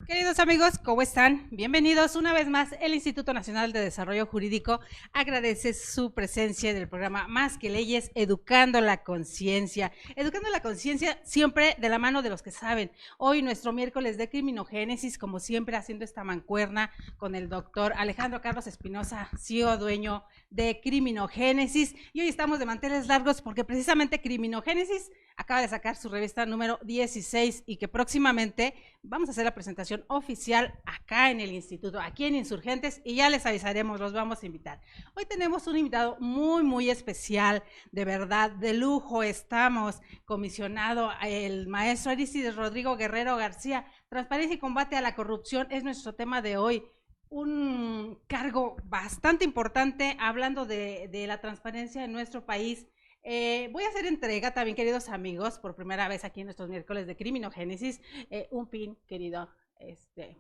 Queridos amigos, ¿cómo están? Bienvenidos una vez más. El Instituto Nacional de Desarrollo Jurídico agradece su presencia en el programa Más que Leyes, Educando la Conciencia. Educando la conciencia siempre de la mano de los que saben. Hoy nuestro miércoles de criminogénesis, como siempre haciendo esta mancuerna con el doctor Alejandro Carlos Espinosa, CEO dueño de Criminogénesis. Y hoy estamos de manteles largos porque precisamente Criminogénesis acaba de sacar su revista número 16 y que próximamente vamos a hacer la presentación oficial acá en el instituto, aquí en Insurgentes, y ya les avisaremos, los vamos a invitar. Hoy tenemos un invitado muy especial, de verdad, de lujo. Estamos comisionado el maestro Arístides Rodrigo Guerrero García. Transparencia y combate a la corrupción es nuestro tema de hoy. Un cargo bastante importante hablando de la transparencia en nuestro país. Voy a hacer entrega también, queridos amigos, por primera vez aquí en nuestros miércoles de Criminogénesis, un pin, querido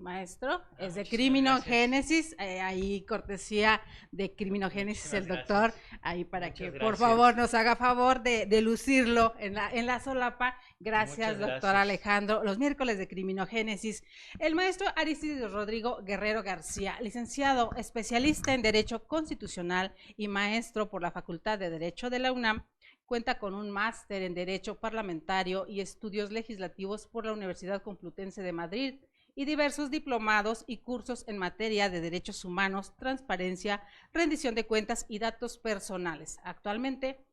maestro, es de Criminogénesis, ahí cortesía de Criminogénesis el doctor, ahí para que por favor nos haga favor de lucirlo en la solapa. Gracias, doctor Alejandro. Los miércoles de Criminogénesis, el maestro Arístides Rodrigo Guerrero García, licenciado, especialista en Derecho Constitucional y maestro por la Facultad de Derecho de la UNAM, cuenta con un máster en Derecho Parlamentario y Estudios Legislativos por la Universidad Complutense de Madrid y diversos diplomados y cursos en materia de derechos humanos, transparencia, rendición de cuentas y datos personales. Actualmente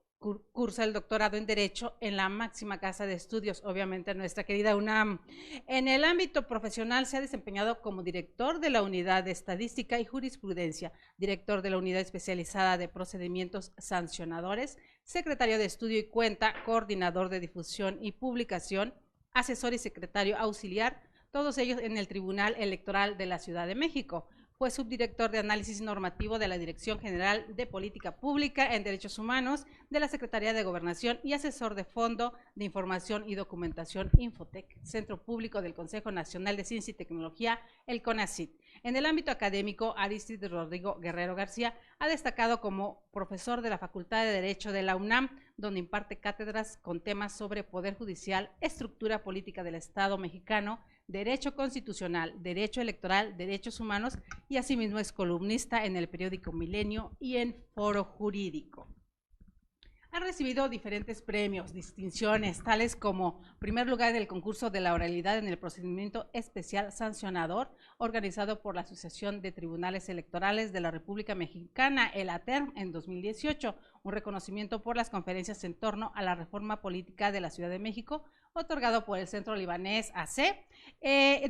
cursa el doctorado en Derecho en la máxima casa de estudios, obviamente nuestra querida UNAM. En el ámbito profesional se ha desempeñado como director de la Unidad de Estadística y Jurisprudencia, director de la Unidad Especializada de Procedimientos Sancionadores, secretario de Estudio y Cuenta, coordinador de difusión y publicación, asesor y secretario auxiliar, todos ellos en el Tribunal Electoral de la Ciudad de México. Fue subdirector de Análisis Normativo de la Dirección General de Política Pública en Derechos Humanos de la Secretaría de Gobernación y asesor de Fondo de Información y Documentación Infotec, Centro Público del Consejo Nacional de Ciencia y Tecnología, el CONACYT. En el ámbito académico, Arístides Rodrigo Guerrero García ha destacado como profesor de la Facultad de Derecho de la UNAM, donde imparte cátedras con temas sobre Poder Judicial, estructura política del Estado mexicano, Derecho Constitucional, Derecho Electoral, Derechos Humanos, y asimismo es columnista en el periódico Milenio y en Foro Jurídico. Ha recibido diferentes premios, distinciones, tales como primer lugar en el concurso de la oralidad en el procedimiento especial sancionador, organizado por la Asociación de Tribunales Electorales de la República Mexicana, el ATERM, en 2018, un reconocimiento por las conferencias en torno a la reforma política de la Ciudad de México, otorgado por el Centro Libanés AC,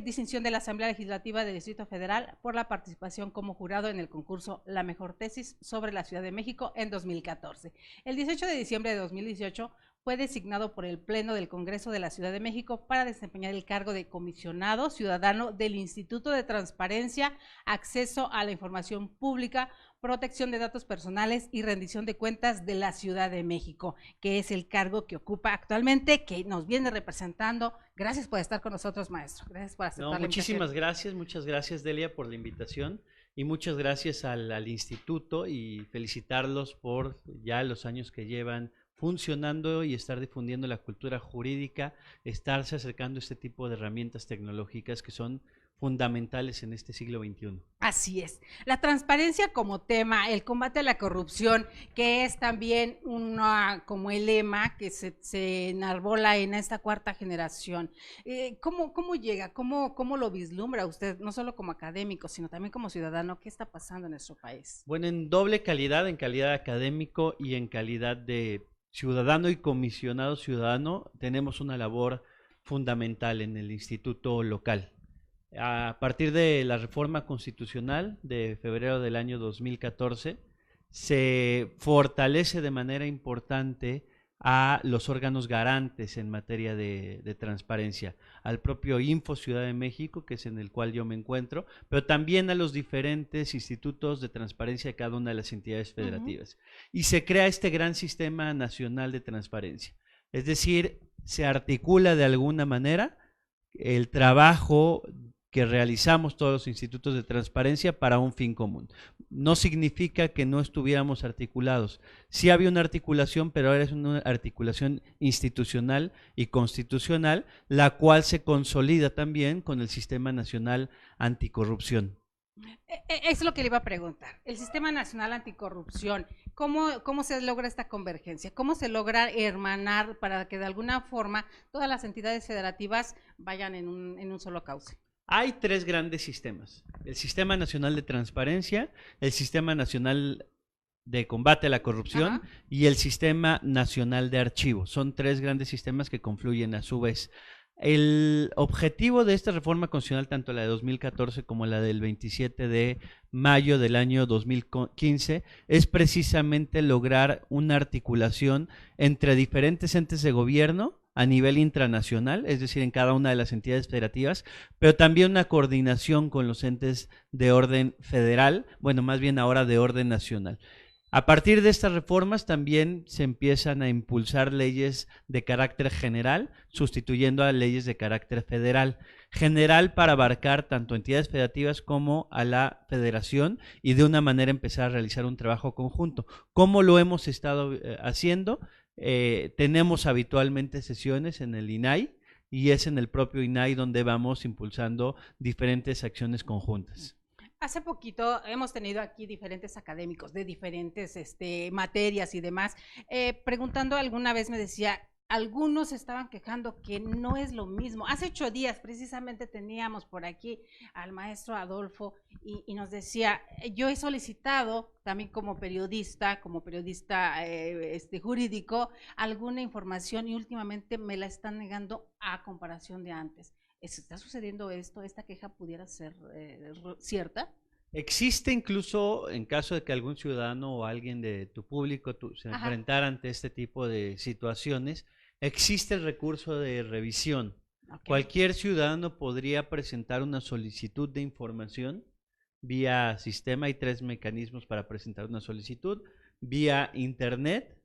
distinción de la Asamblea Legislativa del Distrito Federal por la participación como jurado en el concurso La Mejor Tesis sobre la Ciudad de México en 2014. El 18 de diciembre de 2018 fue designado por el Pleno del Congreso de la Ciudad de México para desempeñar el cargo de comisionado ciudadano del Instituto de Transparencia, Acceso a la Información Pública, Protección de Datos Personales y Rendición de Cuentas de la Ciudad de México, que es el cargo que ocupa actualmente, que nos viene representando. Gracias por estar con nosotros, maestro. Gracias por aceptar la invitación. Muchas gracias, Delia, por la invitación y muchas gracias al instituto y felicitarlos por ya los años que llevan funcionando y estar difundiendo la cultura jurídica, estarse acercando a este tipo de herramientas tecnológicas que son fundamentales en este siglo XXI. Así es. La transparencia como tema, el combate a la corrupción, que es también como el lema que se enarbola en esta cuarta generación. ¿Cómo llega? ¿Cómo lo vislumbra usted, no solo como académico, sino también como ciudadano? ¿Qué está pasando en nuestro país? Bueno, en doble calidad, en calidad académico y en calidad de ciudadano y comisionado ciudadano, tenemos una labor fundamental en el instituto local. A partir de la reforma constitucional de febrero del año 2014, se fortalece de manera importante a los órganos garantes en materia de transparencia, al propio Info Ciudad de México, que es en el cual yo me encuentro, pero también a los diferentes institutos de transparencia de cada una de las entidades federativas. Y se crea este gran sistema nacional de transparencia. Es decir, se articula de alguna manera el trabajo que realizamos todos los institutos de transparencia para un fin común. No significa que no estuviéramos articulados. Sí había una articulación, pero ahora es una articulación institucional y constitucional, la cual se consolida también con el Sistema Nacional Anticorrupción. Es lo que le iba a preguntar. El Sistema Nacional Anticorrupción, ¿cómo se logra esta convergencia? ¿Cómo se logra hermanar para que de alguna forma todas las entidades federativas vayan en un solo cauce? Hay tres grandes sistemas: el Sistema Nacional de Transparencia, el Sistema Nacional de Combate a la Corrupción y el Sistema Nacional de Archivos. Son tres grandes sistemas que confluyen a su vez. El objetivo de esta reforma constitucional, tanto la de 2014 como la del 27 de mayo del año 2015, es precisamente lograr una articulación entre diferentes entes de gobierno a nivel intranacional, es decir, en cada una de las entidades federativas, pero también una coordinación con los entes de orden federal, bueno, más bien ahora de orden nacional. A partir de estas reformas también se empiezan a impulsar leyes de carácter general, sustituyendo a leyes de carácter federal. General para abarcar tanto entidades federativas como a la federación y de una manera empezar a realizar un trabajo conjunto. ¿Cómo lo hemos estado haciendo? Tenemos habitualmente sesiones en el INAI y es en el propio INAI donde vamos impulsando diferentes acciones conjuntas. Hace poquito hemos tenido aquí diferentes académicos de diferentes materias y demás, preguntando alguna vez me decía, algunos estaban quejando que no es lo mismo. Hace 8 días precisamente teníamos por aquí al maestro Adolfo y nos decía, yo he solicitado también como periodista jurídico, alguna información y últimamente me la están negando a comparación de antes. ¿Está sucediendo esto? ¿Esta queja pudiera ser cierta? Existe incluso, en caso de que algún ciudadano o alguien de tu público se enfrentara ante este tipo de situaciones, existe el recurso de revisión. Cualquier ciudadano podría presentar una solicitud de información vía sistema. Hay 3 mecanismos para presentar una solicitud: vía internet,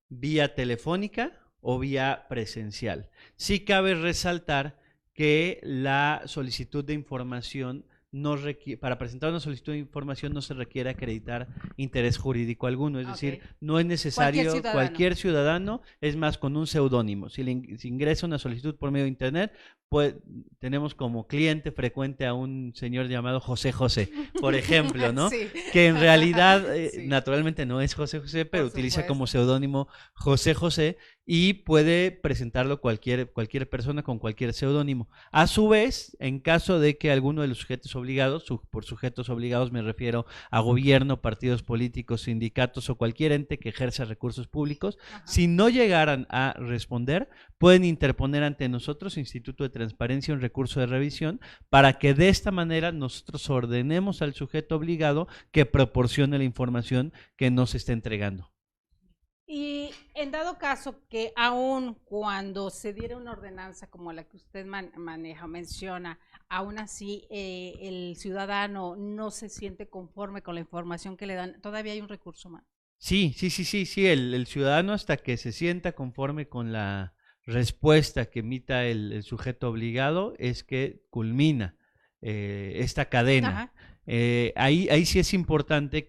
vía telefónica o vía presencial. Sí cabe resaltar que la solicitud de información para presentar una solicitud de información no se requiere acreditar interés jurídico alguno, es decir, no es necesario cualquier ciudadano, es más, con un seudónimo. Si ingresa una solicitud por medio de internet, pues tenemos como cliente frecuente a un señor llamado José José, por ejemplo, ¿no? Sí. Que en realidad sí, naturalmente no es José José, pero utiliza como seudónimo José José y puede presentarlo cualquier persona con cualquier seudónimo. A su vez, en caso de que alguno de los sujetos obligados, por sujetos obligados me refiero a gobierno, partidos políticos, sindicatos o cualquier ente que ejerza recursos públicos, si no llegaran a responder, pueden interponer ante nosotros, Instituto de Transparencia, un recurso de revisión para que de esta manera nosotros ordenemos al sujeto obligado que proporcione la información que nos está entregando. Y en dado caso que aún cuando se diera una ordenanza como la que usted menciona, aún así el ciudadano no se siente conforme con la información que le dan, ¿todavía hay un recurso más? Sí, el ciudadano, hasta que se sienta conforme con la respuesta que emita el sujeto obligado, es que culmina esta cadena. Ahí sí es importante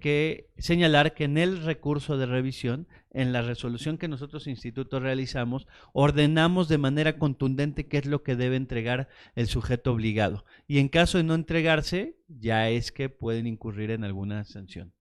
señalar que en el recurso de revisión, en la resolución que nosotros instituto realizamos, ordenamos de manera contundente qué es lo que debe entregar el sujeto obligado. Y en caso de no entregarse, ya es que pueden incurrir en alguna sanción.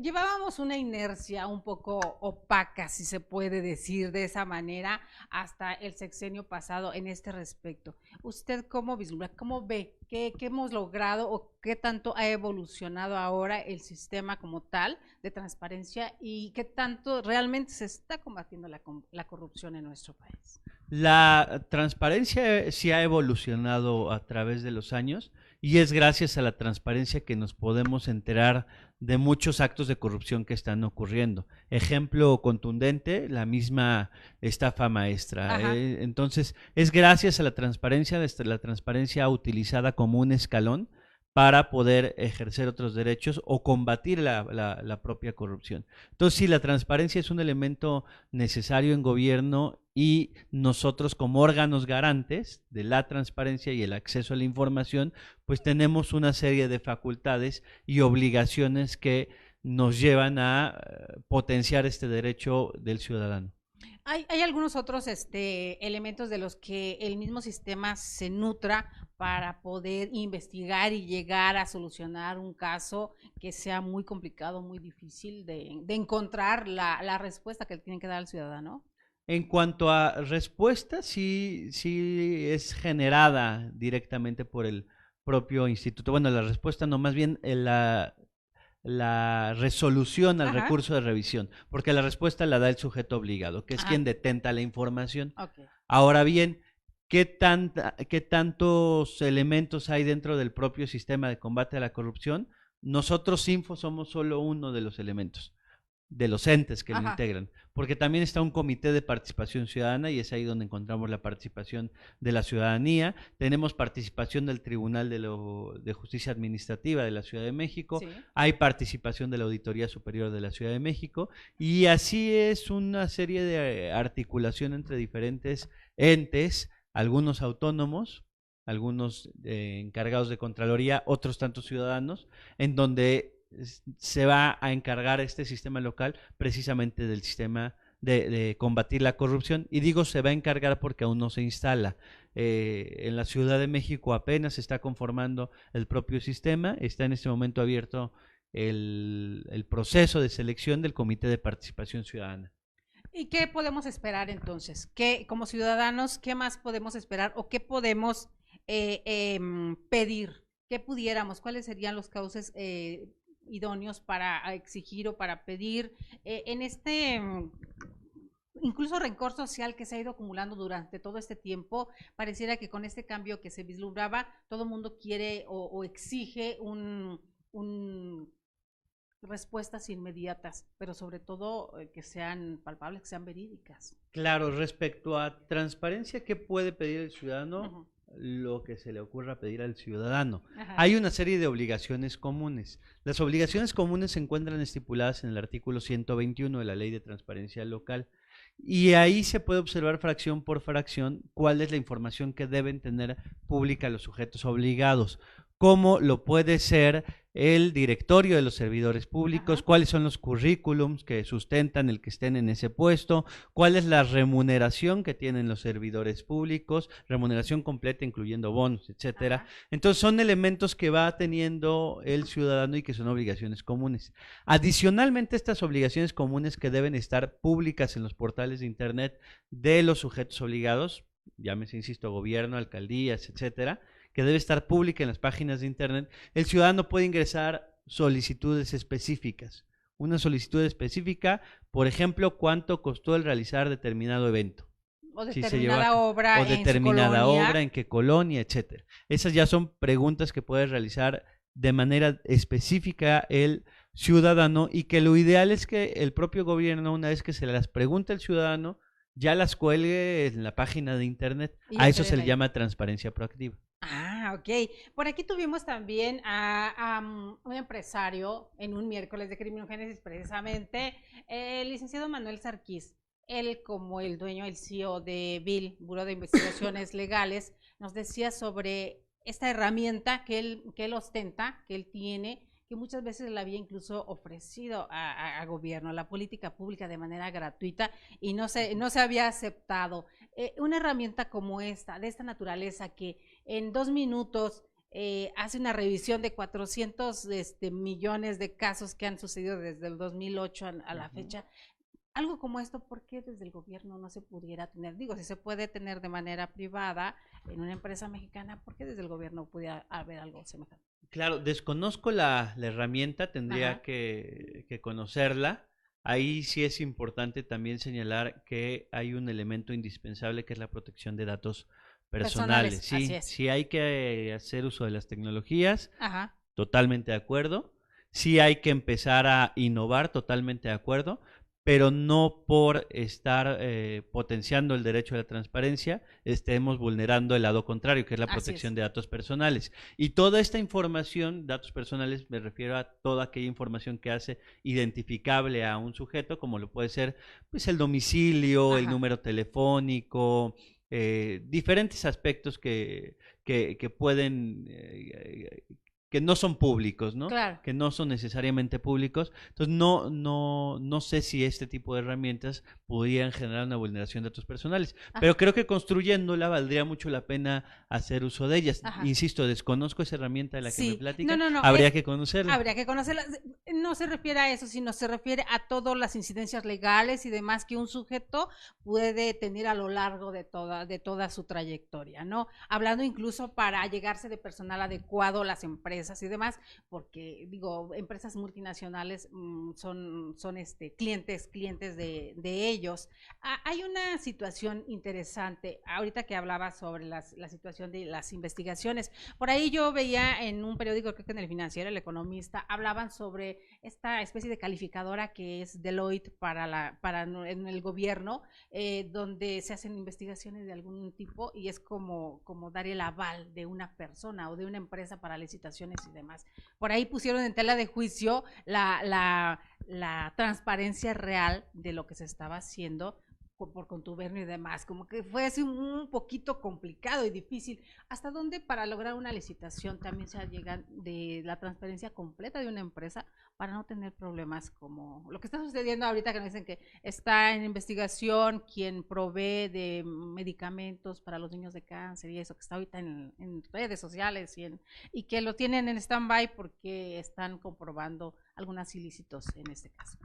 Llevábamos una inercia un poco opaca, si se puede decir de esa manera, hasta el sexenio pasado en este respecto. ¿Usted cómo vislumbra, cómo ve, qué hemos logrado o qué tanto ha evolucionado ahora el sistema como tal de transparencia y qué tanto realmente se está combatiendo la corrupción en nuestro país? La transparencia sí ha evolucionado a través de los años y es gracias a la transparencia que nos podemos enterar de muchos actos de corrupción que están ocurriendo. Ejemplo contundente, la misma estafa maestra. Entonces, es gracias a la transparencia utilizada como un escalón para poder ejercer otros derechos o combatir la propia corrupción. Entonces, sí, la transparencia es un elemento necesario en gobierno y nosotros como órganos garantes de la transparencia y el acceso a la información, pues tenemos una serie de facultades y obligaciones que nos llevan a potenciar este derecho del ciudadano. Hay algunos otros elementos de los que el mismo sistema se nutra para poder investigar y llegar a solucionar un caso que sea muy complicado, muy difícil de encontrar la respuesta que tienen que dar al ciudadano. En cuanto a respuesta, sí es generada directamente por el propio instituto. Bueno, la respuesta no, más bien la resolución al Ajá. recurso de revisión, porque la respuesta la da el sujeto obligado, que es Ajá. quien detenta la información. Okay. Ahora bien, ¿qué tantos elementos hay dentro del propio sistema de combate a la corrupción? Nosotros, Info, somos solo uno de los elementos, de los entes que lo Ajá. integran, porque también está un comité de participación ciudadana y es ahí donde encontramos la participación de la ciudadanía. Tenemos participación del Tribunal de Justicia Administrativa de la Ciudad de México, Sí. hay participación de la Auditoría Superior de la Ciudad de México y así es una serie de articulación entre diferentes entes, algunos autónomos, algunos encargados de Contraloría, otros tantos ciudadanos, en donde se va a encargar este sistema local precisamente del sistema de combatir la corrupción. Y digo se va a encargar porque aún no se instala. En la Ciudad de México apenas se está conformando el propio sistema, está en este momento abierto el proceso de selección del Comité de Participación Ciudadana. ¿Y qué podemos esperar entonces? ¿Qué, como ciudadanos, qué más podemos esperar o qué podemos pedir? ¿Qué pudiéramos? ¿Cuáles serían los cauces idóneos para exigir o para pedir en incluso rencor social que se ha ido acumulando durante todo este tiempo? Pareciera que con este cambio que se vislumbraba, todo el mundo quiere o exige un respuestas inmediatas, pero sobre todo que sean palpables, que sean verídicas. Claro, respecto a transparencia, ¿qué puede pedir el ciudadano? Ujú. Lo que se le ocurra pedir al ciudadano. Ajá. Hay una serie de obligaciones comunes. Las obligaciones comunes se encuentran estipuladas en el artículo 121 de la Ley de Transparencia Local y ahí se puede observar fracción por fracción cuál es la información que deben tener pública los sujetos obligados, cómo lo puede ser el directorio de los servidores públicos, Ajá. cuáles son los currículums que sustentan el que estén en ese puesto, cuál es la remuneración que tienen los servidores públicos, remuneración completa incluyendo bonos, etcétera. Ajá. Entonces son elementos que va teniendo el ciudadano y que son obligaciones comunes. Adicionalmente, estas obligaciones comunes que deben estar públicas en los portales de internet de los sujetos obligados, llámese, insisto, gobierno, alcaldías, etcétera, que debe estar pública en las páginas de internet, el ciudadano puede ingresar solicitudes específicas. Una solicitud específica, por ejemplo, cuánto costó el realizar determinado evento. O Si determinada se lleva, obra o determinada en su colonia. obra, en qué colonia, etcétera. Esas ya son preguntas que puede realizar de manera específica el ciudadano y que lo ideal es que el propio gobierno, una vez que se las pregunta el ciudadano, ya las cuelgue en la página de internet. A eso se le llama transparencia proactiva. Ah, ok. Por aquí tuvimos también a un empresario en un miércoles de Criminogénesis, precisamente, el licenciado Manuel Sarquís. Él, como el dueño, el CEO de BIL, Buró de Investigaciones Legales, nos decía sobre esta herramienta que él ostenta, que él tiene, que muchas veces le había incluso ofrecido a gobierno, a la política pública de manera gratuita y no se había aceptado. Una herramienta como esta, de esta naturaleza, que en 2 minutos hace una revisión de 400 millones de casos que han sucedido desde el 2008 a la fecha. Algo como esto, ¿por qué desde el gobierno no se pudiera tener? Digo, si se puede tener de manera privada en una empresa mexicana, ¿por qué desde el gobierno pudiera haber algo semejante? Claro, desconozco la herramienta, tendría que conocerla. Ahí sí es importante también señalar que hay un elemento indispensable que es la protección de datos personales. Sí, así es. sí hay que hacer uso de las tecnologías, Ajá. totalmente de acuerdo. Sí hay que empezar a innovar, totalmente de acuerdo, pero no por estar potenciando el derecho a la transparencia, estemos vulnerando el lado contrario, que es la protección de datos personales. Y toda esta información, datos personales, me refiero a toda aquella información que hace identificable a un sujeto, como lo puede ser pues el domicilio, el número telefónico, diferentes aspectos que pueden que no son públicos, ¿no? Claro. Que no son necesariamente públicos. Entonces, no sé si este tipo de herramientas pudieran generar una vulneración de datos personales, pero creo que construyéndola valdría mucho la pena hacer uso de ellas. Insisto, desconozco esa herramienta de la que me platica. Habría que conocerla. Habría que conocerla. No se refiere a eso, sino se refiere a todas las incidencias legales y demás que un sujeto puede tener a lo largo de toda su trayectoria, ¿no? Hablando incluso para llegarse de personal adecuado a las empresas y demás, porque digo, empresas multinacionales son clientes de ellos. Hay una situación interesante, ahorita que hablaba sobre la situación de las investigaciones, por ahí yo veía en un periódico, creo que en El Financiero, El Economista, hablaban sobre esta especie de calificadora que es Deloitte para en el gobierno, donde se hacen investigaciones de algún tipo y es como dar el aval de una persona o de una empresa para licitaciones y demás. Por ahí pusieron en tela de juicio la transparencia real de lo que se estaba haciendo por contubernio y demás, como que fue así un poquito complicado y difícil. ¿Hasta dónde para lograr una licitación también se llega de la transparencia completa de una empresa para no tener problemas como lo que está sucediendo ahorita, que nos dicen que está en investigación quien provee de medicamentos para los niños de cáncer y eso que está ahorita en redes sociales y que lo tienen en stand-by porque están comprobando algunos ilícitos en este caso?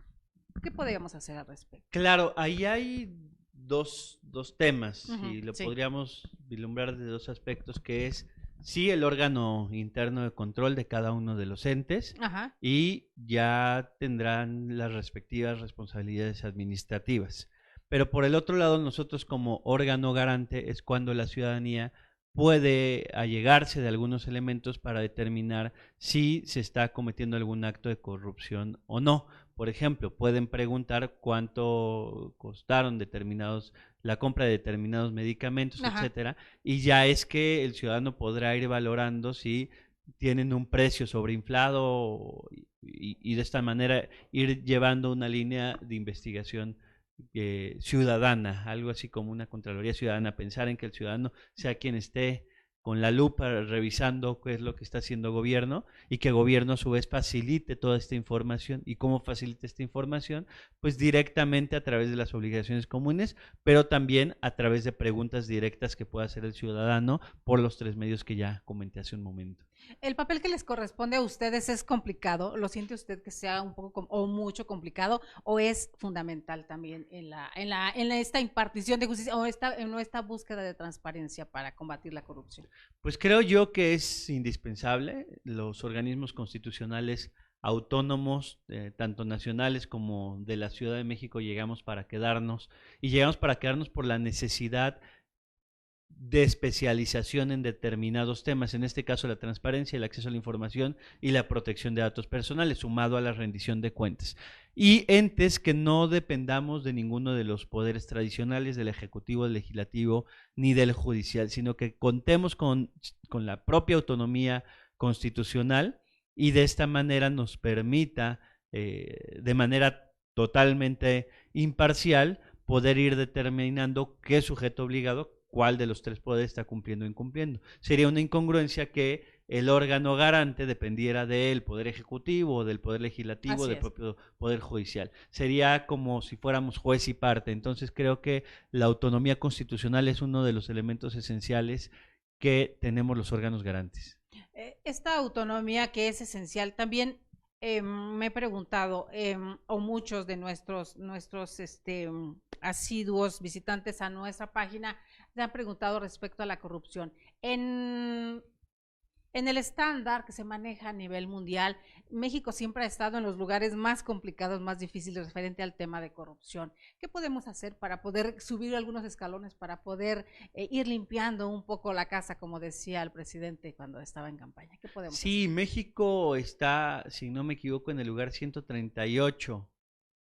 ¿Qué podríamos hacer al respecto? Claro, ahí hay dos temas y lo podríamos vislumbrar de dos aspectos, que es sí el órgano interno de control de cada uno de los entes y ya tendrán las respectivas responsabilidades administrativas. Pero por el otro lado, nosotros como órgano garante es cuando la ciudadanía puede allegarse de algunos elementos para determinar si se está cometiendo algún acto de corrupción o no. Por ejemplo, pueden preguntar cuánto costaron la compra de determinados medicamentos, etcétera, y ya es que el ciudadano podrá ir valorando si tienen un precio sobreinflado y de esta manera ir llevando una línea de investigación ciudadana, algo así como una Contraloría Ciudadana, pensar en que el ciudadano sea quien esté con la lupa revisando qué es lo que está haciendo gobierno y que gobierno a su vez facilite toda esta información. ¿Y cómo facilita esta información? Pues directamente a través de las obligaciones comunes, pero también a través de preguntas directas que pueda hacer el ciudadano por los 3 medios que ya comenté hace un momento. ¿El papel que les corresponde a ustedes es complicado? ¿Lo siente usted que sea un poco o mucho complicado o es fundamental también en esta impartición de justicia o en esta búsqueda de transparencia para combatir la corrupción? Pues creo yo que es indispensable. Los organismos constitucionales autónomos, tanto nacionales como de la Ciudad de México, llegamos para quedarnos y llegamos para quedarnos por la necesidad de especialización en determinados temas, en este caso la transparencia, el acceso a la información y la protección de datos personales, sumado a la rendición de cuentas. Y entes que no dependamos de ninguno de los poderes tradicionales, del Ejecutivo, del Legislativo, ni del Judicial, sino que contemos con la propia autonomía constitucional y de esta manera nos permita, de manera totalmente imparcial, poder ir determinando qué sujeto obligado, cuál de los 3 poderes está cumpliendo o incumpliendo. Sería una incongruencia que el órgano garante dependiera del Poder Ejecutivo, del Poder Legislativo, del propio Poder Judicial. Sería como si fuéramos juez y parte. Entonces creo que la autonomía constitucional es uno de los elementos esenciales que tenemos los órganos garantes. Esta autonomía que es esencial también me he preguntado, o muchos de nuestros asiduos visitantes a nuestra página se han preguntado respecto a la corrupción. En el estándar que se maneja a nivel mundial, México siempre ha estado en los lugares más complicados, más difíciles referente al tema de corrupción. ¿Qué podemos hacer para poder subir algunos escalones, para poder ir limpiando un poco la casa, como decía el presidente cuando estaba en campaña? ¿Qué podemos hacer? México está, si no me equivoco, en el lugar 138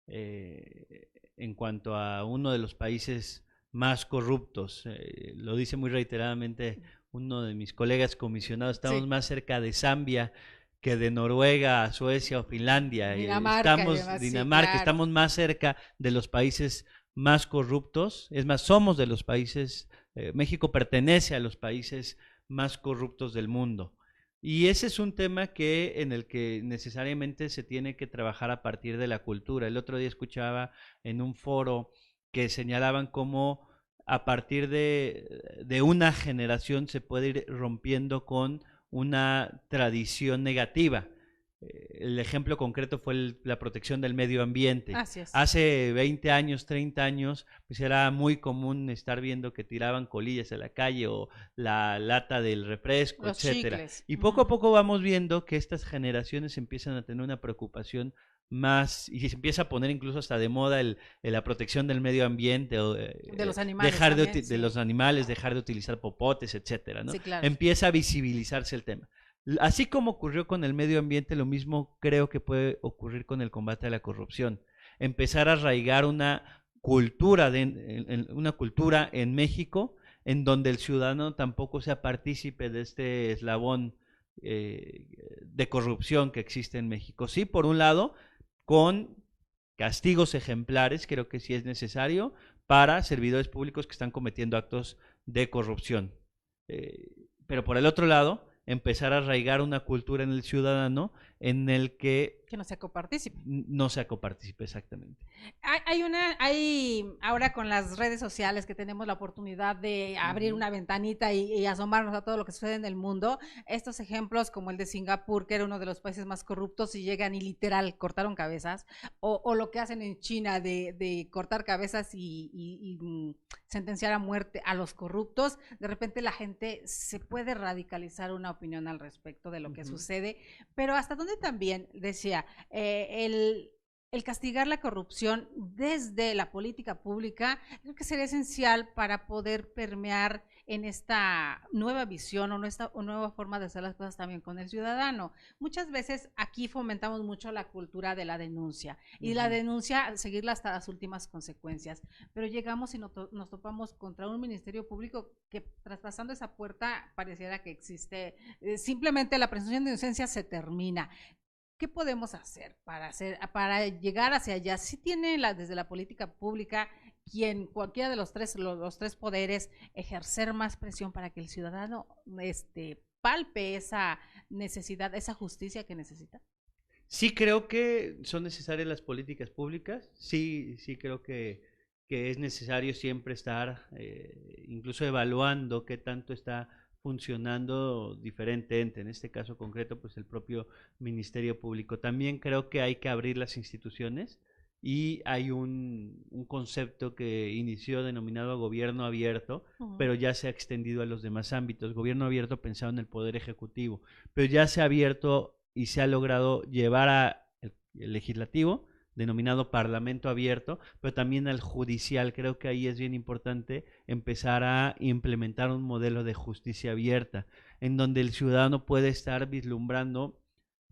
en cuanto a uno de los países más corruptos. Lo dice muy reiteradamente uno de mis colegas comisionados, estamos más cerca de Zambia que de Noruega, Suecia o Finlandia. Dinamarca, claro. estamos más cerca de los países más corruptos. Es más, somos de los países, México pertenece a los países más corruptos del mundo. Y ese es un tema en el que necesariamente se tiene que trabajar a partir de la cultura. El otro día escuchaba en un foro que señalaban cómo a partir de una generación se puede ir rompiendo con una tradición negativa. El ejemplo concreto fue la protección del medio ambiente. Así es. Hace 20 años, 30 años, pues era muy común estar viendo que tiraban colillas a la calle o la lata del refresco, Los etcétera. chicles. Y poco a poco vamos viendo que estas generaciones empiezan a tener una preocupación más, y se empieza a poner incluso hasta de moda la protección del medio ambiente o de los animales dejar también, de los animales, dejar de utilizar popotes, etcétera, ¿no? Sí, claro. Empieza a visibilizarse el tema. Así como ocurrió con el medio ambiente, lo mismo creo que puede ocurrir con el combate a la corrupción. Empezar a arraigar una cultura en México en donde el ciudadano tampoco sea partícipe de este eslabón de corrupción que existe en México. Sí, por un lado, con castigos ejemplares, creo que sí es necesario para servidores públicos que están cometiendo actos de corrupción. Pero por el otro lado, empezar a arraigar una cultura en el ciudadano en el que no sea copartícipe. No sea copartícipe, exactamente. Hay ahora con las redes sociales que tenemos la oportunidad de abrir una ventanita y asomarnos a todo lo que sucede en el mundo. Estos ejemplos como el de Singapur, que era uno de los países más corruptos y llegan y literal cortaron cabezas, o lo que hacen en China de cortar cabezas y sentenciar a muerte a los corruptos. De repente la gente se puede radicalizar una opinión al respecto de lo que sucede, pero hasta donde también decía el castigar la corrupción desde la política pública, creo que sería esencial para poder permear en esta nueva visión o nueva forma de hacer las cosas también con el ciudadano. Muchas veces aquí fomentamos mucho la cultura de la denuncia y la denuncia, seguirla hasta las últimas consecuencias, pero llegamos y nos topamos contra un ministerio público que traspasando esa puerta pareciera que existe, simplemente la presunción de inocencia se termina. ¿Qué podemos hacer para llegar hacia allá? ¿Sí tiene desde la política pública cualquiera de los tres poderes ejercer más presión para que el ciudadano palpe esa necesidad, esa justicia que necesita? Sí creo que son necesarias las políticas públicas, sí creo que es necesario siempre estar incluso evaluando qué tanto está funcionando diferente ente, en este caso concreto pues el propio Ministerio Público. También creo que hay que abrir las instituciones y hay un concepto que inició denominado gobierno abierto, pero ya se ha extendido a los demás ámbitos. Gobierno abierto pensado en el Poder Ejecutivo, pero ya se ha abierto y se ha logrado llevar al legislativo, denominado Parlamento Abierto, pero también al judicial. Creo que ahí es bien importante empezar a implementar un modelo de justicia abierta, en donde el ciudadano puede estar vislumbrando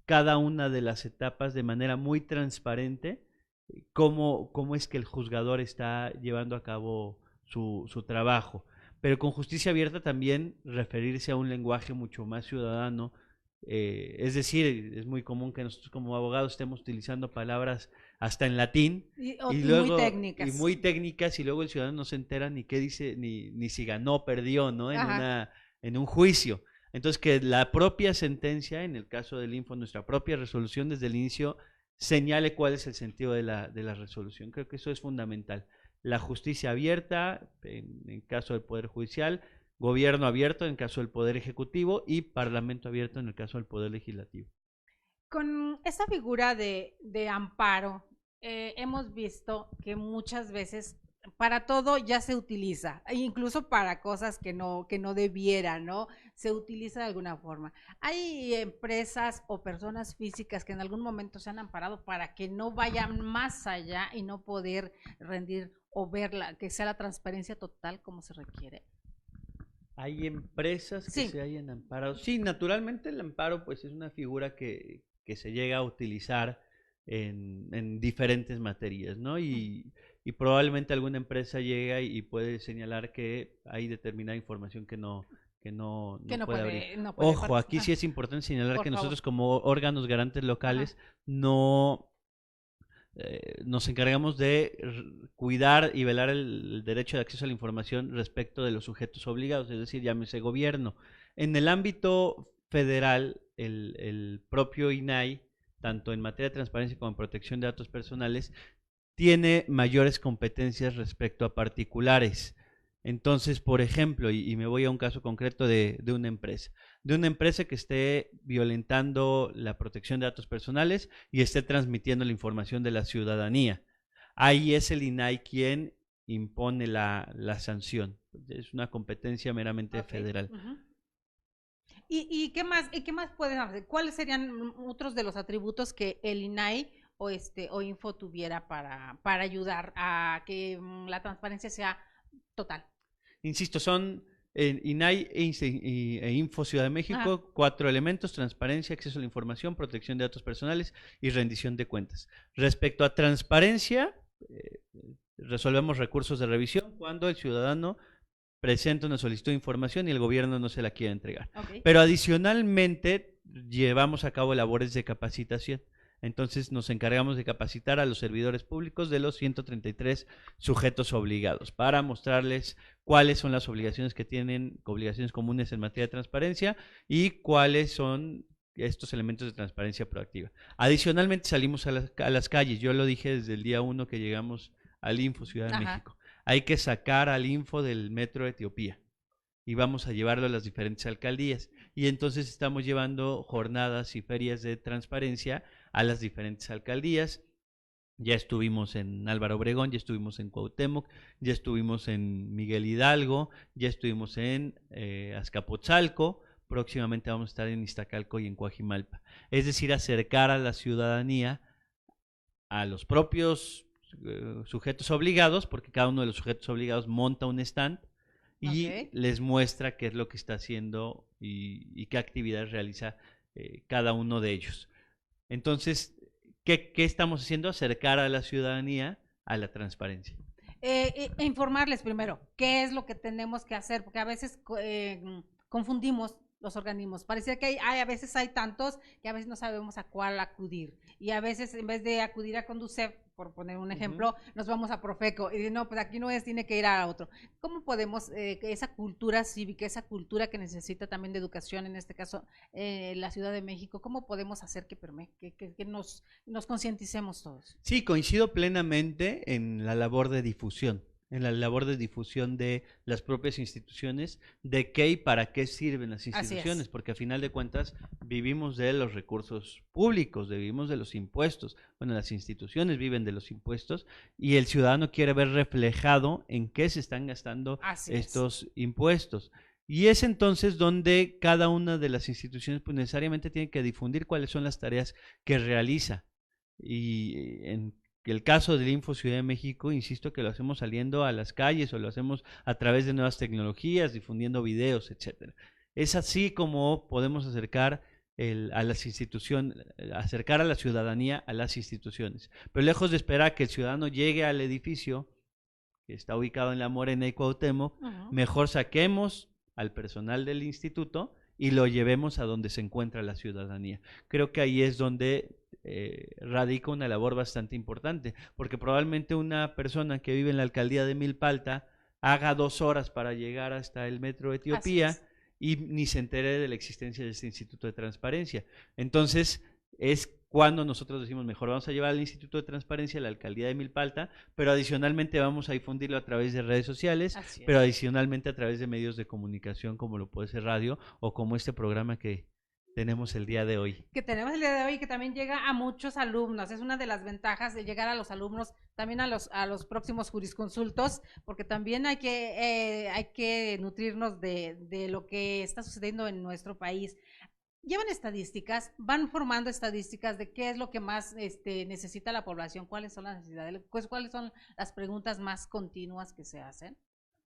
cada una de las etapas de manera muy transparente, cómo es que el juzgador está llevando a cabo su trabajo. Pero con justicia abierta también referirse a un lenguaje mucho más ciudadano. Es decir, es muy común que nosotros como abogados estemos utilizando palabras hasta en latín y luego muy técnicas y luego el ciudadano no se entera ni qué dice ni si ganó o perdió, ¿no? En un juicio. Entonces que la propia sentencia, en el caso del Info, nuestra propia resolución desde el inicio señale cuál es el sentido de la resolución. Creo que eso es fundamental. La justicia abierta en caso del Poder Judicial, gobierno abierto en caso del Poder Ejecutivo y parlamento abierto en el caso del Poder Legislativo. Con esta figura de amparo, hemos visto que muchas veces para todo ya se utiliza, incluso para cosas que no debiera, ¿no? Se utiliza de alguna forma. Hay empresas o personas físicas que en algún momento se han amparado para que no vayan más allá y no poder rendir o verla, que sea la transparencia total como se requiere. Hay empresas que se hayan amparado. Sí, naturalmente el amparo pues es una figura que se llega a utilizar en diferentes materias, ¿no? Y probablemente alguna empresa llega y puede señalar que hay determinada información que no puede abrir. no puede Ojo, aquí sí es importante señalar por que nosotros favor. como órganos garantes locales Ajá. no nos encargamos de cuidar y velar el derecho de acceso a la información respecto de los sujetos obligados, es decir, llámese gobierno. En el ámbito federal, el propio INAI, tanto en materia de transparencia como en protección de datos personales, tiene mayores competencias respecto a particulares. Entonces, por ejemplo, y me voy a un caso concreto de una empresa que esté violentando la protección de datos personales y esté transmitiendo la información de la ciudadanía. Ahí es el INAI quien impone la sanción. Es una competencia meramente federal. Uh-huh. ¿Y qué más pueden hacer? ¿Cuáles serían otros de los atributos que el INAI o Info tuviera para ayudar a que la transparencia sea total? Insisto, son INAI e Info Ciudad de México, Ajá. 4 elementos: transparencia, acceso a la información, protección de datos personales y rendición de cuentas. Respecto a transparencia, resolvemos recursos de revisión cuando el ciudadano presenta una solicitud de información y el gobierno no se la quiere entregar. Okay. Pero adicionalmente llevamos a cabo labores de capacitación. Entonces nos encargamos de capacitar a los servidores públicos de los 133 sujetos obligados para mostrarles cuáles son las obligaciones que tienen, obligaciones comunes en materia de transparencia y cuáles son estos elementos de transparencia proactiva. Adicionalmente salimos a las calles. Yo lo dije desde el día 1 que llegamos al Info Ciudad de México. Hay que sacar al Info del metro de Etiopía y vamos a llevarlo a las diferentes alcaldías. Y entonces estamos llevando jornadas y ferias de transparencia a las diferentes alcaldías. Ya estuvimos en Álvaro Obregón, ya estuvimos en Cuauhtémoc, ya estuvimos en Miguel Hidalgo, ya estuvimos en Azcapotzalco, próximamente vamos a estar en Iztacalco y en Coajimalpa. Es decir, acercar a la ciudadanía a los propios sujetos obligados, porque cada uno de los sujetos obligados monta un stand y les muestra qué es lo que está haciendo y qué actividades realiza cada uno de ellos. Entonces, ¿qué estamos haciendo? Acercar a la ciudadanía a la transparencia. Informarles primero qué es lo que tenemos que hacer, porque a veces confundimos los organismos. Parece que a veces hay tantos que a veces no sabemos a cuál acudir. Y a veces en vez de acudir a Conducef, por poner un ejemplo, nos vamos a Profeco y no, pues aquí no es, tiene que ir a otro. ¿Cómo podemos, esa cultura cívica, esa cultura que necesita también de educación, en este caso la Ciudad de México, cómo podemos hacer que nos concienticemos todos? Sí, coincido plenamente en la labor de difusión. En la labor de difusión de las propias instituciones, de qué y para qué sirven las instituciones, porque a final de cuentas vivimos de los recursos públicos, vivimos de los impuestos. Bueno, las instituciones viven de los impuestos y el ciudadano quiere ver reflejado en qué se están gastando estos impuestos. Y es entonces donde cada una de las instituciones pues necesariamente tiene que difundir cuáles son las tareas que realiza. Y en el caso del Info Ciudad de México, insisto que lo hacemos saliendo a las calles o lo hacemos a través de nuevas tecnologías, difundiendo videos, etcétera. Es así como podemos acercar a las instituciones, acercar a la ciudadanía a las instituciones. Pero lejos de esperar que el ciudadano llegue al edificio que está ubicado en La Morena y Cuauhtémoc, mejor saquemos al personal del instituto y lo llevemos a donde se encuentra la ciudadanía. Creo que ahí es donde radica una labor bastante importante, porque probablemente una persona que vive en la alcaldía de Milpalta haga 2 horas para llegar hasta el metro de Etiopía y ni se entere de la existencia de este Instituto de Transparencia. Entonces, es cuando nosotros decimos, mejor vamos a llevar al Instituto de Transparencia a la alcaldía de Milpalta, pero adicionalmente vamos a difundirlo a través de redes sociales, pero adicionalmente a través de medios de comunicación como lo puede ser radio o como este programa que tenemos el día de hoy. Que tenemos el día de hoy y que también llega a muchos alumnos. Es una de las ventajas de llegar a los alumnos, también a los próximos jurisconsultos, porque también hay que nutrirnos de lo que está sucediendo en nuestro país. Llevan estadísticas, van formando estadísticas de qué es lo que más necesita la población, cuáles son las necesidades, pues, cuáles son las preguntas más continuas que se hacen.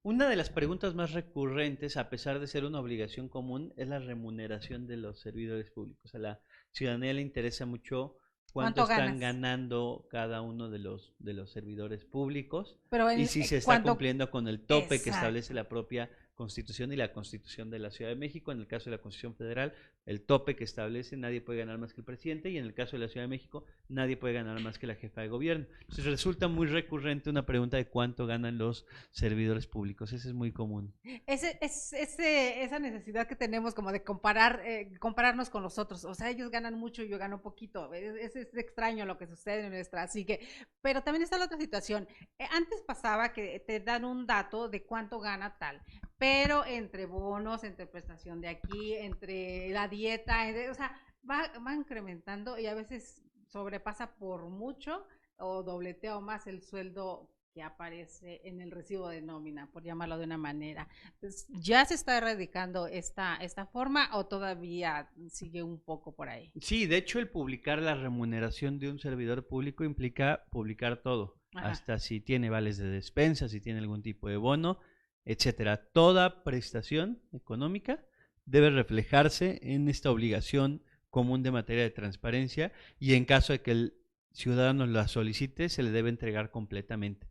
Una de las preguntas más recurrentes, a pesar de ser una obligación común, es la remuneración de los servidores públicos. A la ciudadanía le interesa mucho cuánto están ganas? ganando cada uno de los servidores públicos Pero y si se está cumpliendo con el tope que Exacto. establece la propia Constitución y la Constitución de la Ciudad de México. En el caso de la Constitución Federal, el tope que establece, nadie puede ganar más que el presidente, y en el caso de la Ciudad de México, nadie puede ganar más que la jefa de gobierno. Entonces resulta muy recurrente una pregunta de cuánto ganan los servidores públicos. Ese es muy común. Esa necesidad que tenemos como de compararnos con los otros, o sea, ellos ganan mucho y yo gano poquito, es extraño lo que sucede en nuestra psique, pero también está la otra situación. Antes pasaba que te dan un dato de cuánto gana tal, pero entre bonos, entre prestación de aquí, entre la dieta, o sea, va incrementando y a veces sobrepasa por mucho o dobletea o más el sueldo que aparece en el recibo de nómina, por llamarlo de una manera. Entonces, ¿ya se está erradicando esta forma o todavía sigue un poco por ahí? Sí, de hecho el publicar la remuneración de un servidor público implica publicar todo, Ajá. hasta si tiene vales de despensa, si tiene algún tipo de bono, etcétera. Toda prestación económica debe reflejarse en esta obligación común de materia de transparencia, y en caso de que el ciudadano la solicite, se le debe entregar completamente.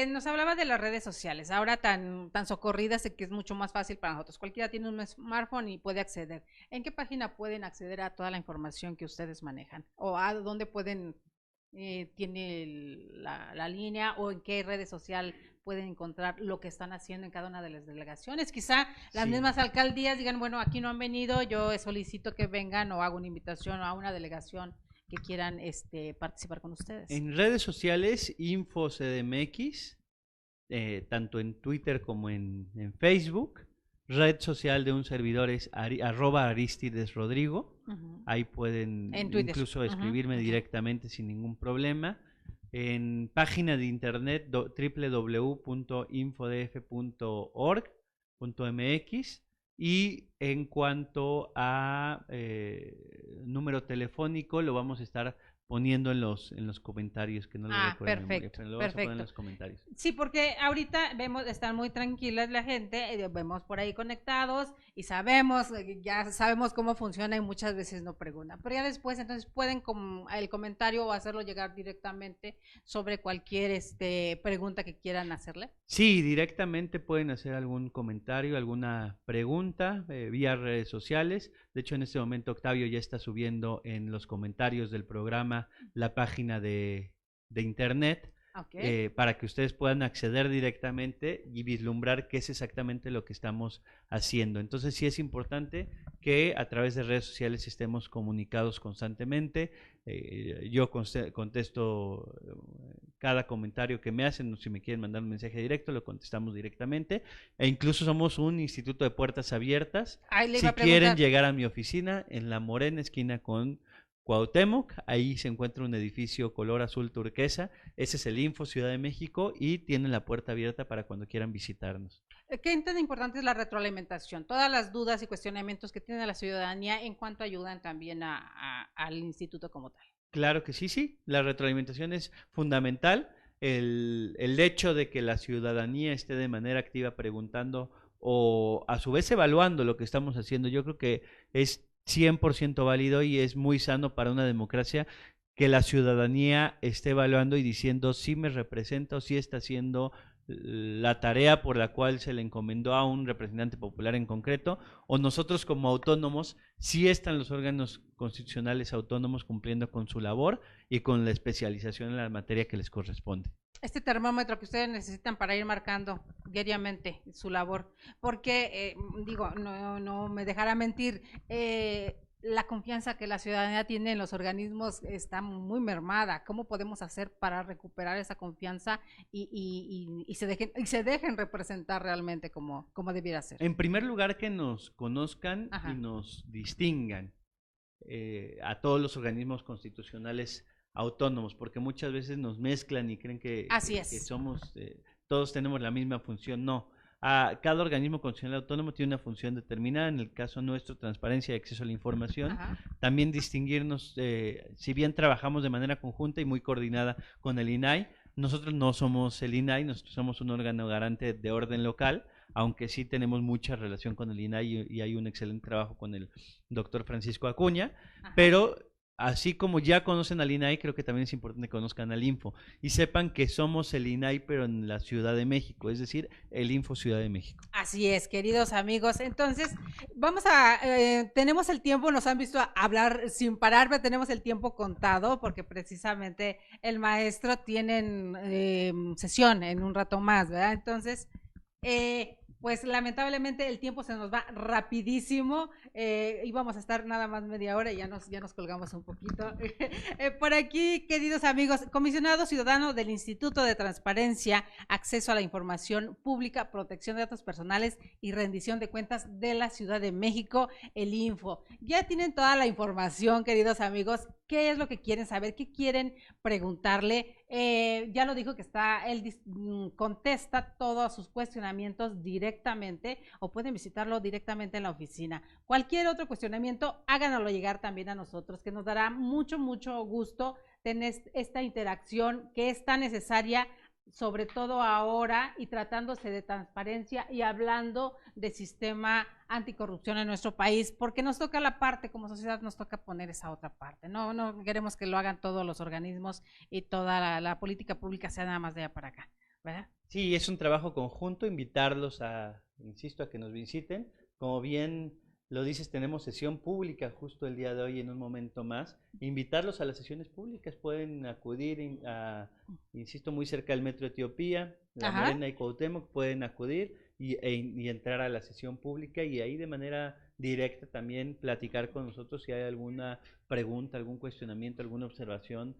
Nos hablaba de las redes sociales, ahora tan socorridas que es mucho más fácil para nosotros. Cualquiera tiene un smartphone y puede acceder. ¿En qué página pueden acceder a toda la información que ustedes manejan? ¿O a dónde pueden, tiene la línea, o en qué redes social pueden encontrar lo que están haciendo en cada una de las delegaciones? Quizá las Sí. mismas alcaldías digan, bueno, aquí no han venido, yo solicito que vengan o hago una invitación a una delegación que quieran participar con ustedes. En redes sociales, InfoCDMX, tanto en Twitter como en Facebook. Red social de un servidor es @Aristides Rodrigo. Ahí pueden incluso escribirme directamente sin ningún problema. En página de internet www.infodf.org.mx. Y en cuanto a número telefónico, lo vamos a estar poniendo en los comentarios, que no lo recuerdo en memoria, pero lo vamos a poner en los comentarios. Sí, porque ahorita vemos, están muy tranquilas la gente, vemos por ahí conectados y sabemos, ya sabemos cómo funciona y muchas veces no preguntan. Pero ya después, entonces pueden el comentario o hacerlo llegar directamente sobre cualquier pregunta que quieran hacerle. Sí, directamente pueden hacer algún comentario, alguna pregunta vía redes sociales. De hecho, en este momento Octavio ya está subiendo en los comentarios del programa la página de internet, para que ustedes puedan acceder directamente y vislumbrar qué es exactamente lo que estamos haciendo. Entonces sí es importante que a través de redes sociales estemos comunicados constantemente. Yo contesto cada comentario que me hacen. Si me quieren mandar un mensaje directo, lo contestamos directamente, e incluso somos un instituto de puertas abiertas. Si quieren llegar a mi oficina en La Morena, esquina con Cuauhtémoc, ahí se encuentra un edificio color azul turquesa, ese es el Info Ciudad de México, y tienen la puerta abierta para cuando quieran visitarnos. ¿Qué tan importante es la retroalimentación? Todas las dudas y cuestionamientos que tiene la ciudadanía, ¿en cuanto ayudan también al instituto como tal? Claro que sí, la retroalimentación es fundamental. El hecho de que la ciudadanía esté de manera activa preguntando o a su vez evaluando lo que estamos haciendo, yo creo que es 100% válido y es muy sano para una democracia que la ciudadanía esté evaluando y diciendo si me representa o si está haciendo la tarea por la cual se le encomendó a un representante popular en concreto, o nosotros como autónomos, si están los órganos constitucionales autónomos cumpliendo con su labor y con la especialización en la materia que les corresponde. Este termómetro que ustedes necesitan para ir marcando diariamente su labor, porque no me dejará mentir, la confianza que la ciudadanía tiene en los organismos está muy mermada. ¿Cómo podemos hacer para recuperar esa confianza y se dejen representar realmente como debiera ser? En primer lugar, que nos conozcan y nos distingan a todos los organismos constitucionales autónomos, porque muchas veces nos mezclan y creen que somos, todos tenemos la misma función. No, cada organismo constitucional autónomo tiene una función determinada. En el caso nuestro, transparencia y acceso a la información. También distinguirnos, si bien trabajamos de manera conjunta y muy coordinada con el INAI, nosotros no somos el INAI, nosotros somos un órgano garante de orden local, aunque sí tenemos mucha relación con el INAI y hay un excelente trabajo con el doctor Francisco Acuña, pero así como ya conocen al INAI, creo que también es importante que conozcan al Info y sepan que somos el INAI, pero en la Ciudad de México, es decir, el Info Ciudad de México. Así es, queridos amigos. Entonces, tenemos el tiempo, nos han visto hablar sin parar, pero tenemos el tiempo contado porque precisamente el maestro tiene sesión en un rato más, ¿verdad? Entonces, pues lamentablemente el tiempo se nos va rapidísimo, íbamos a estar nada más media hora y ya nos colgamos un poquito. Por aquí, queridos amigos, comisionado ciudadano del Instituto de Transparencia, Acceso a la Información Pública, Protección de Datos Personales y Rendición de Cuentas de la Ciudad de México, el Info. Ya tienen toda la información, queridos amigos. ¿Qué es lo que quieren saber? ¿Qué quieren preguntarle? Ya lo dijo que él contesta todos sus cuestionamientos directamente o pueden visitarlo directamente en la oficina. Cualquier otro cuestionamiento, háganoslo llegar también a nosotros, que nos dará mucho, mucho gusto tener esta interacción que es tan necesaria, sobre todo ahora y tratándose de transparencia y hablando de sistema anticorrupción en nuestro país, porque nos toca la parte, como sociedad nos toca poner esa otra parte, no queremos que lo hagan todos los organismos y toda la política pública sea nada más de allá para acá, ¿verdad? Sí, es un trabajo conjunto, invitarlos insisto, a que nos visiten. Como bien lo dices, tenemos sesión pública justo el día de hoy en un momento más. Invitarlos a las sesiones públicas, pueden acudir, insisto, muy cerca del Metro Etiopía, La Morena y Cuauhtémoc, pueden acudir y entrar a la sesión pública y ahí de manera directa también platicar con nosotros si hay alguna pregunta, algún cuestionamiento, alguna observación,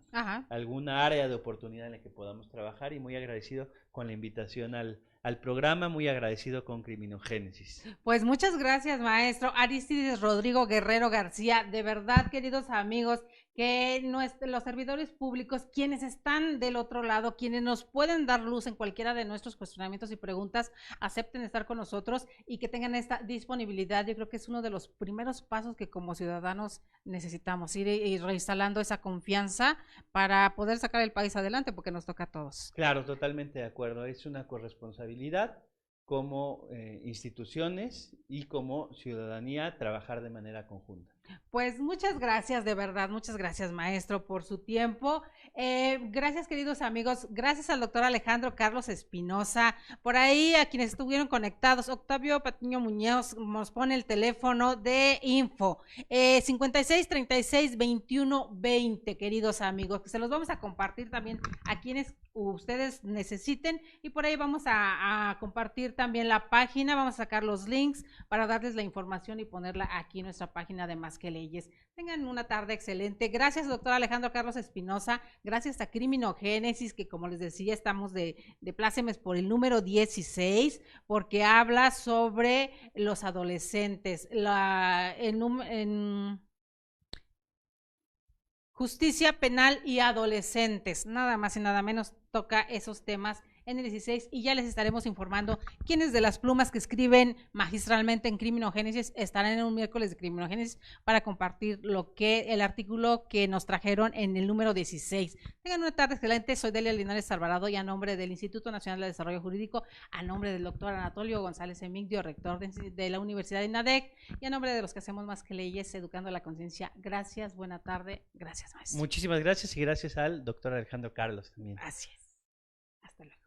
alguna área de oportunidad en la que podamos trabajar, y muy agradecido con la invitación al programa, muy agradecido con Criminogénesis. Pues muchas gracias, maestro Arístides Rodrigo Guerrero García. De verdad, queridos amigos, que los servidores públicos, quienes están del otro lado, quienes nos pueden dar luz en cualquiera de nuestros cuestionamientos y preguntas, acepten estar con nosotros y que tengan esta disponibilidad. Yo creo que es uno de los primeros pasos que como ciudadanos necesitamos, ir reinstalando esa confianza para poder sacar el país adelante, porque nos toca a todos. Claro, totalmente de acuerdo. Es una corresponsabilidad como instituciones y como ciudadanía trabajar de manera conjunta. Pues muchas gracias, de verdad, muchas gracias, maestro, por su tiempo. Gracias, queridos amigos, gracias al doctor Alejandro Carlos Espinosa, por ahí a quienes estuvieron conectados. Octavio Patiño Muñoz nos pone el teléfono de info, 56 36 21 20, queridos amigos, que se los vamos a compartir también a quienes ustedes necesiten, y por ahí vamos a compartir también la página, vamos a sacar los links para darles la información y ponerla aquí en nuestra página de Más que Leyes. Tengan una tarde excelente. Gracias, doctor Alejandro Carlos Espinosa. Gracias a Criminogénesis, que como les decía, estamos de plácemes por el número 16, porque habla sobre los adolescentes. En Justicia Penal y Adolescentes, nada más y nada menos toca esos temas en el 16, y ya les estaremos informando quiénes de las plumas que escriben magistralmente en Criminogénesis estarán en un miércoles de Criminogénesis para compartir el artículo que nos trajeron en el número 16. Tengan una tarde excelente. Soy Delia Linares Alvarado, y a nombre del Instituto Nacional de Desarrollo Jurídico, a nombre del doctor Anatolio González Emigdio, rector de la Universidad de INADEC, y a nombre de los que hacemos Más que Leyes, educando la conciencia, gracias, buena tarde, gracias, maestro. Muchísimas gracias, y gracias al doctor Alejandro Carlos también. Gracias. Hasta luego.